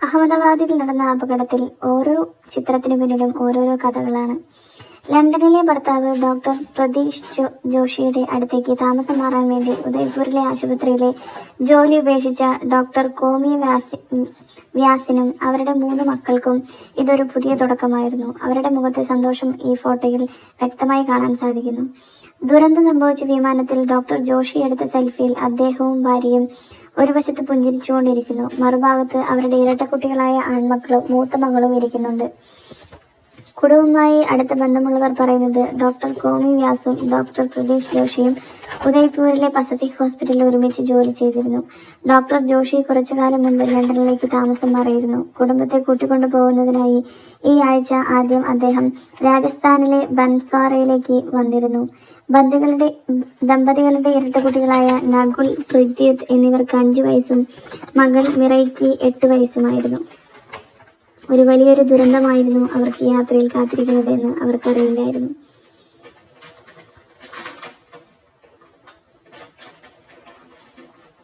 അഹമ്മദാബാദിൽ നടന്ന അപകടത്തിൽ ഓരോ ചിത്രത്തിനു പിന്നിലും ഓരോരോ കഥകളാണ്. ലണ്ടനിലെ ഭർത്താവ് ഡോക്ടർ പ്രതീഷ് ജോഷിയുടെ അടുത്തേക്ക് താമസം മാറാൻ വേണ്ടി ഉദയ്പൂരിലെ ആശുപത്രിയിലെ ജോലി ഉപേക്ഷിച്ച ഡോക്ടർ കോമി വ്യാസിനും അവരുടെ 3 മക്കൾക്കും ഇതൊരു പുതിയ തുടക്കമായിരുന്നു. അവരുടെ മുഖത്തെ സന്തോഷം ഈ ഫോട്ടോയിൽ വ്യക്തമായി കാണാൻ സാധിക്കുന്നു. ദുരന്തം സംഭവിച്ച വിമാനത്തിൽ ഡോക്ടർ ജോഷി എടുത്ത സെൽഫിയിൽ അദ്ദേഹവും ഭാര്യയും ഒരു വശത്ത് പുഞ്ചിരിച്ചുകൊണ്ടിരിക്കുന്നു. മറുഭാഗത്ത് അവരുടെ ഇരട്ടക്കുട്ടികളായ ആൺമക്കളും മൂത്ത മകളും ഇരിക്കുന്നുണ്ട്. കുടുംബവുമായി അടുത്ത ബന്ധമുള്ളവർ പറയുന്നത് ഡോക്ടർ കോമി വ്യാസും ഡോക്ടർ പ്രതീഷ് ജോഷിയും ഉദയ്പൂരിലെ പസഫിക് ഹോസ്പിറ്റലിൽ ഒരുമിച്ച് ജോലി ചെയ്തിരുന്നു. ഡോക്ടർ ജോഷി കുറച്ചു കാലം മുമ്പ് ലണ്ടനിലേക്ക് താമസം മാറിയിരുന്നു. കുടുംബത്തെ കൂട്ടിക്കൊണ്ടു പോകുന്നതിനായി ഈ ആഴ്ച ആദ്യം അദ്ദേഹം രാജസ്ഥാനിലെ ബൻസ്വാറയിലേക്ക് വന്നിരുന്നു. ദമ്പതികളുടെ ഇരട്ടക്കുട്ടികളായ നകുൽ, പൃഥ്വിത് എന്നിവർക്ക് 5 വയസ്സും മകൾ മിറയ്ക്ക് 8 വയസ്സുമായിരുന്നു. ഒരു വലിയൊരു ദുരന്തമായിരുന്നു അവർക്ക് യാത്രയിൽ കാത്തിരിക്കുന്നതെന്ന് അവർക്കറിയില്ലായിരുന്നു.